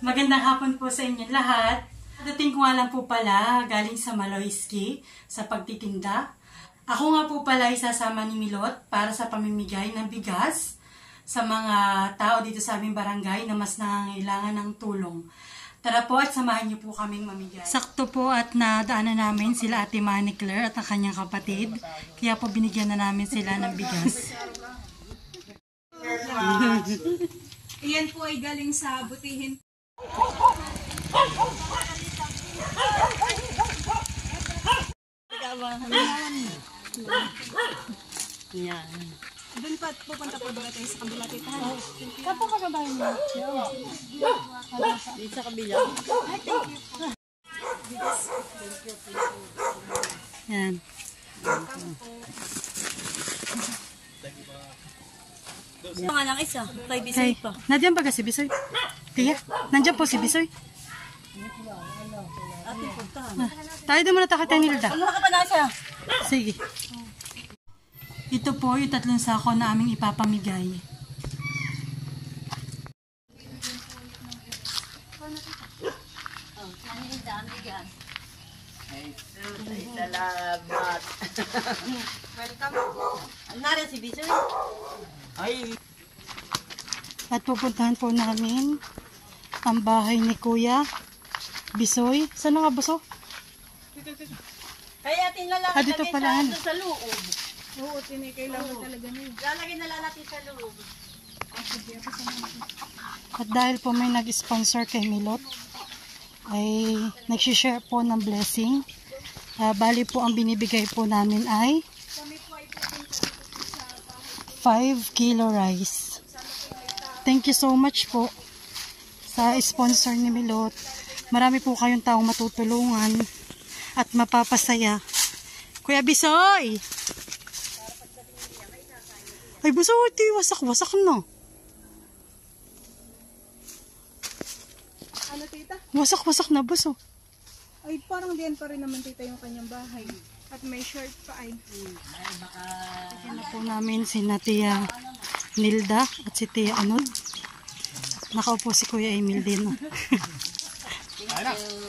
Magandang hapon po sa inyo lahat. Dating ko nga lang po pala galing sa Maloyski sa pagtitinda. Ako nga po pala isasama ni Milot para sa pamimigay ng bigas sa mga tao dito sa aming barangay na mas nangangailangan ng tulong. Tara po at samahan niyo po kaming mamigay. Sakto po at nadaanan namin sila Ate Manny Claire at ang kanyang kapatid. Kaya po binigyan na namin sila ng bigas. Iyan po ay galing sa butihin. Yan. Doon pa pupunta po ba tayo sa kabila titahan? Saan po kababayan mo? Dito sa kabila. Ay, thank you po. Yan. Mga lang isa, kay Bisoy pa. Nandiyan ba si Bisoy? Tiya, nandiyan po si Bisoy. Ate, puntahan. Tayo din muna takot tayo nilda. Ano ka pa na siya? Sige. Ito po yung 3 sako na aming ipapamigay. Salamat. Welcome. Narin si Bisoy. Ay. At pupuntahan po namin ang bahay ni Kuya Bisoy. Saan nga Buso? Kaya atin lalaki Dito pala. sa loob. Oo, kailangan talaga niyo. Lalagyan na lang natin sa loob. At dahil po may nag-sponsor kay Milot, ay nagsishare po ng blessing. Bali po ang binibigay po namin ay 5 kilo rice. Thank you so much po sa sponsor ni Milot. Marami po kayong taong matutulungan at mapapasaya. Kuya Bisoy! Ay, Buso, ito wasak-wasak na. Ano, tita? Wasak-wasak na, Buso. Ay, parang diyan pa rin naman, tita, yung kanyang bahay. At may shirt pa ay. Yan na po namin si Tia Nilda at si Tia Anod. Nakaupo si Kuya Emil din.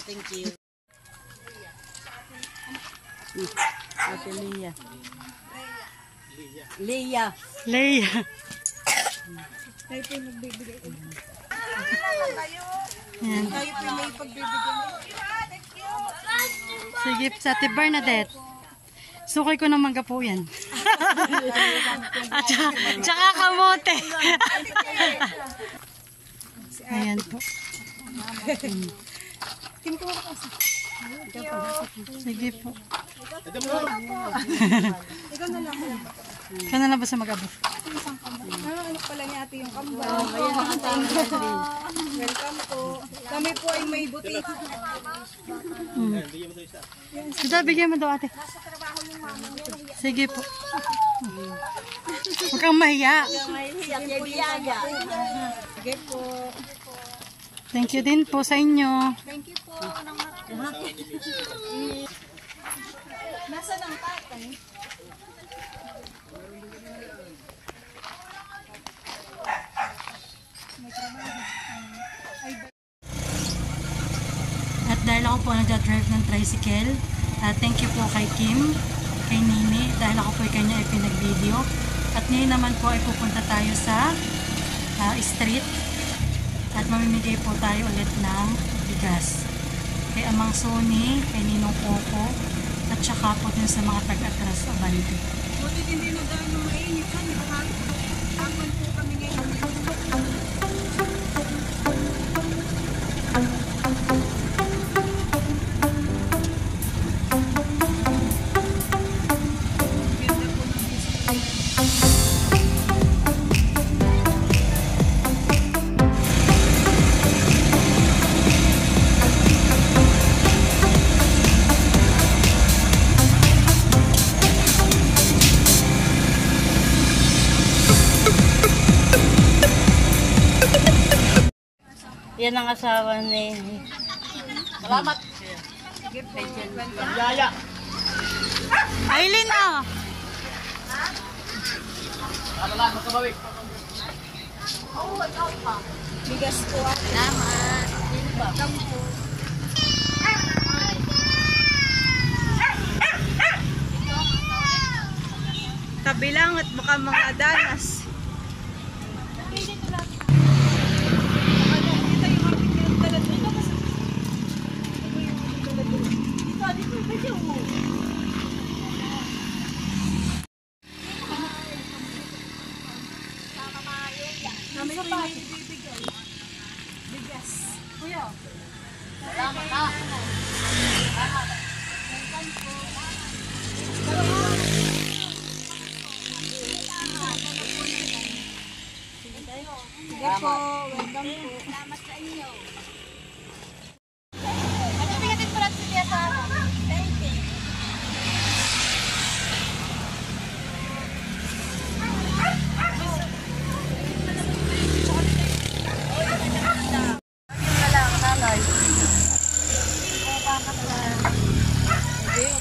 Thank you. Ate Leia. Leia. Leia. Tayo po yung nagbibigay. Yan. Tayo po yung may pagbibigay. Sige, sa Ate Bernadette. Sukay ko ng mangga po yan. At tsaka kamote. Ayan po. Sige po. Ikaw na lang. Ikaw na lang ba sa mag-abot? Ano pala ni ate yung kambal. Welcome po. Kami po ay may buti. Sige, bigyan mo daw ate. Sige po. Huwag kang mahiya. Sige po. Thank you din po sa inyo. Thank you po. Nasaan ang tatay? At dahil ako po nagdadrive ng tricycle, thank you po kay Kim, kay Nini, dahil ako po ay kanya ay pinag-video. At ngayon naman po ay pupunta tayo sa street at mamimigay po tayo ulit ng bigas. Kay Amang Sony, kay Ninong Coco, at saka po din sa mga tag-atras abante. Buti hindi na gano'ng mainit. Hapon po kami ngayon. Yan ang asawa ni... Salamat. Sige po. Welcome. Yaya. Aileen ah! Salamat, magkabawi. Bigas po. Salamat. welcome po. Kabilang at baka mga danas. Sige po, welcome po. Salamat sa inyo. Ano bigatin po natin siya sa thank you.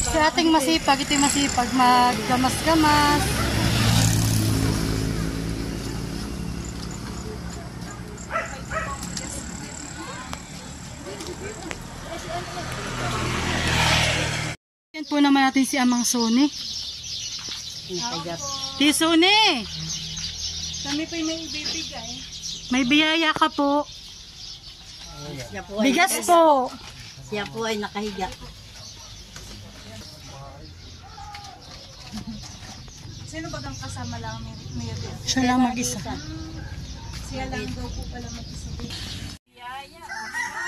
Si ating masipag, ito'y masipag, maggamas-gamas. Yan po naman natin si Amang Suni. Si Suni! Kami po may ibibigay. May biyaya ka po. Siya po ay, Bigas po. siya po ay nakahiga. Sino ba ang kasama lang may Siya lang mag-isa. Siya lang daw po pala mag-isa.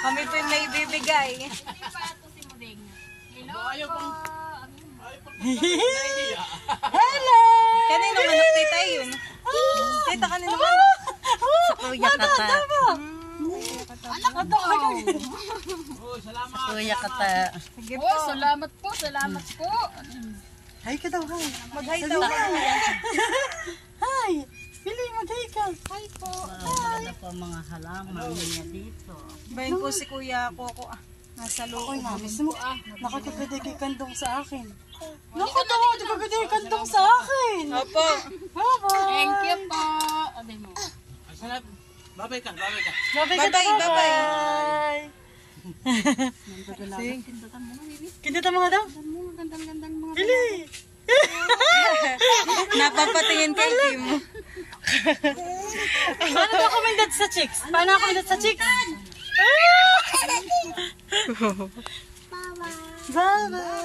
Kami po may ibibigay. Hello! Kanino manok tita yun? Tita, kanino manok? Sa Kuya Kata. Sa Kuya Kata. Sige po. Salamat po, salamat po. Hi ka daw, hi. Mag-hi daw. Hi! Pili, mag-hi ka. Hi po. Maganda po ang mga halaman niya dito. Bayan po si Kuya Coco. Nasa loob. Oy, namis mo. Nakakagada kay kandong sa akin. Naku daw, nakakagada kay kandong sa akin. Opo. Bye-bye. Thank you po. Ano mo? Babay ka, babay ka. Bye-bye. Bye-bye. Kinita mga daw. Gandang-gandang mga Pili. Napapatingin kay Kim. Paano ba ako may dad sa chicks? Paano ako may dad sa chicks? Bye-bye.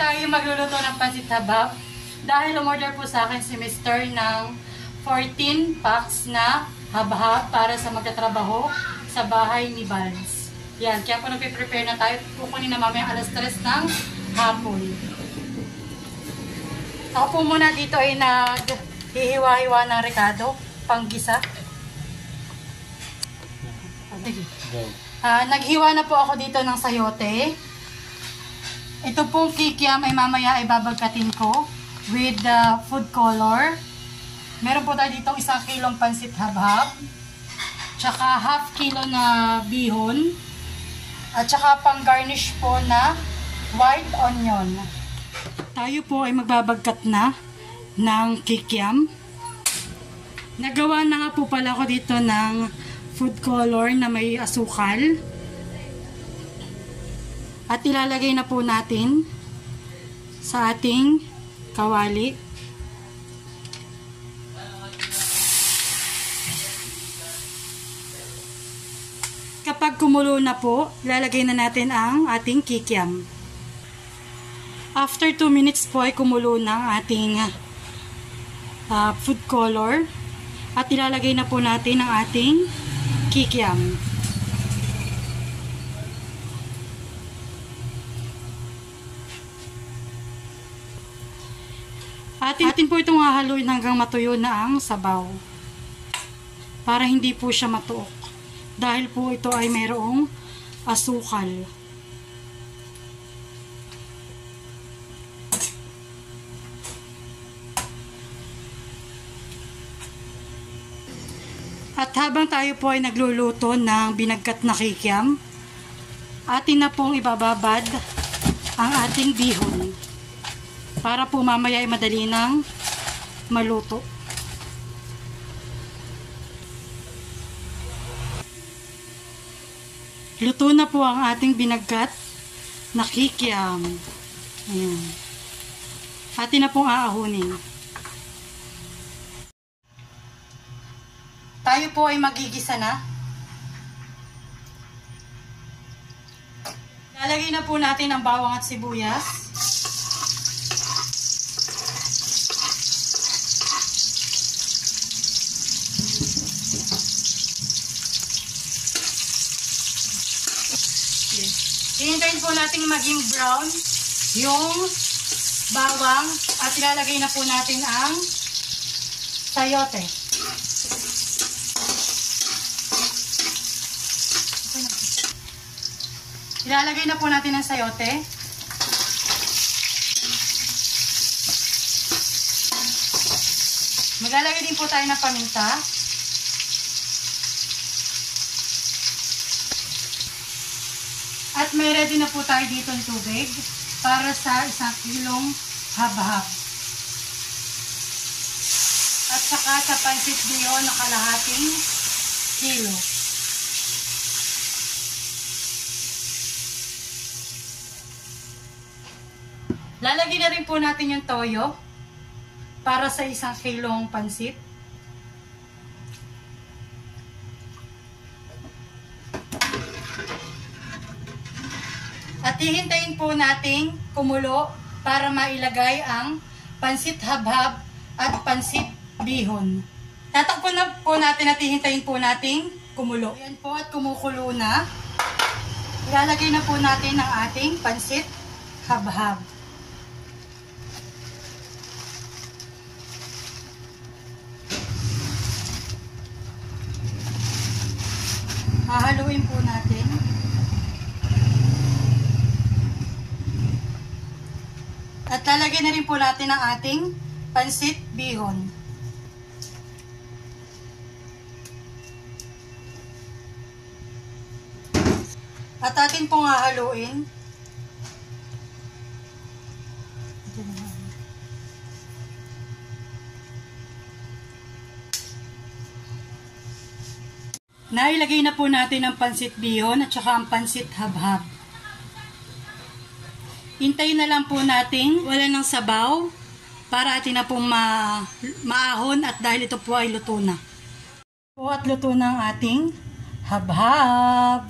Tayo magluluto ng pansit habab dahil umorder po sa akin si Mr. ng 14 packs na habhab para sa magtatrabaho sa bahay ni Balz. Yan, kaya po nagpe-prepare na tayo. Kukunin na mamaya alas 3 ng hapon. Ako po muna dito ay naghihiwa-hiwa ng rekado, panggisa. Naghiwa na po ako dito ng sayote. Ito pong kikiam ay mamaya ay babagkatin ko with the food color. Meron po tayo dito 1 kilong pansit habhab. Tsaka half kilo na bihon. At tsaka pang garnish po na white onion. Tayo po ay magbabagkat na ng kikiam. Nagawa na nga po pala ko dito ng food color na may asukal. At ilalagay na po natin sa ating kawali. Kapag kumulo na po, ilalagay na natin ang ating kikiam. After 2 minutes po ay kumulo na ang ating food color. At ilalagay na po natin ang ating kikiam. Atin po itong hahaluin hanggang matuyo na ang sabaw. Para hindi po siya matuok. Dahil po ito ay mayroong asukal. At habang tayo po ay nagluluto ng binagkat na kikiam, atin na pong ibababad ang ating bihon para po mamaya ay madali nang maluto. Luto na po ang ating binagkat na kikiam. Ayan. Atin na pong aahunin. Tayo po ay magigisa na. Lalagay na po natin ang bawang at sibuyas. Hihintayin po natin maging brown yung bawang at ilalagay na po natin ang sayote. Ilalagay na po natin ang sayote. Maglalagay din po tayo ng paminta. At may ready na po tayo dito ng tubig para sa 1 kilong hab-hab. At saka sa pansit bihon na kalahating kilo. Lalagyan na rin po natin yung toyo para sa 1 kilong pansit. At hihintayin po nating kumulo para mailagay ang pansit habhab at pansit bihon. Tatakpan na po natin at hihintayin po nating kumulo. Ayan po at kumukulo na. Ilalagay na po natin ang ating pansit habhab. Hahaluin po natin. At lalagyan na rin po natin ang ating pansit bihon. At atin pong hahaluin. Nailagay na po natin ang pansit bihon at saka ang pansit habhab. Hintayin na lang po natin wala ng sabaw para atin na pong maahon at dahil ito po ay luto na. At luto na ang ating habhab.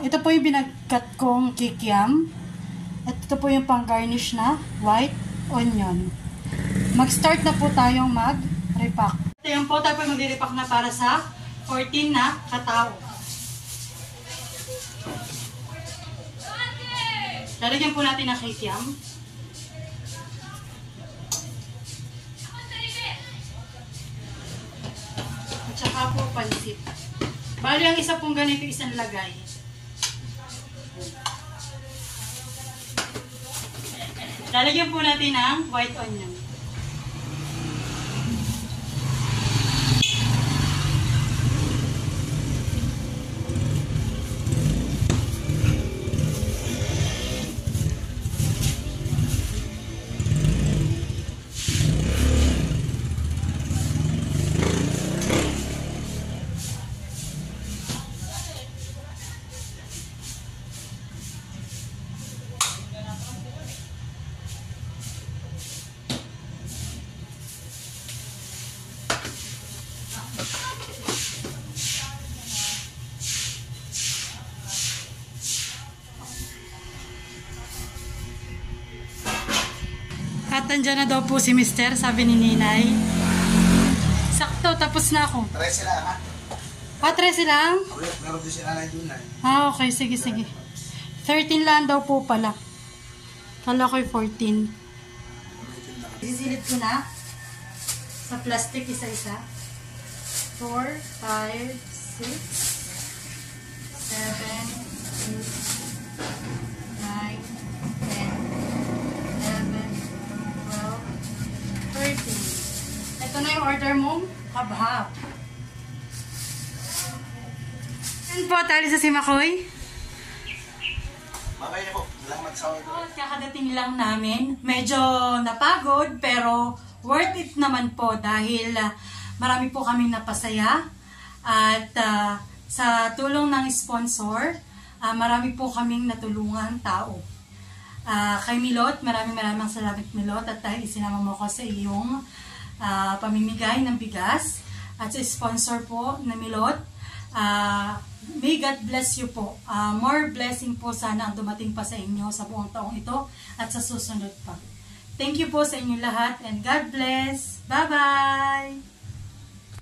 Ito po yung binagkat kong kikiam. At ito po yung pang garnish na white onion. Mag-start na po tayong mag-repack. Ito yung po tayo po mag-repack na para sa 14 na katao. Lalagyan po natin ng kikiam. At saka po pansit. Bali ang isa pong ganito isang lagay. Lalagyan po natin ng white onion. At andyan na daw po si Mister, sabi ni Ninay. Sakto, tapos na ako. 13 lang, ha? 13 lang? Ulit, meron din si nanay dun, ay. Okay, sige, sige. 13 lang daw po pala. Kala ko'y 14. Sisilip ko na. Sa plastic, isa-isa. 4, 5, 6, 7, 8, 9, 10, 11, 12, 13. Ito na yung order mo. Habhab. Yan po, tali sa si Makoy. Babay na po. Salamat sa mga At kakadating lang namin. Medyo napagod pero worth it naman po dahil marami po kaming napasaya. At sa tulong ng sponsor, marami po kaming natulungan tao. Kay Milot, maraming salamat Milot at dahil isinama mo ko sa iyong pamimigay ng bigas. At sa sponsor po na Milot, may God bless you po. More blessing po sana ang dumating pa sa inyo sa buong taong ito at sa susunod pa. Thank you po sa inyo lahat and God bless. Bye-bye!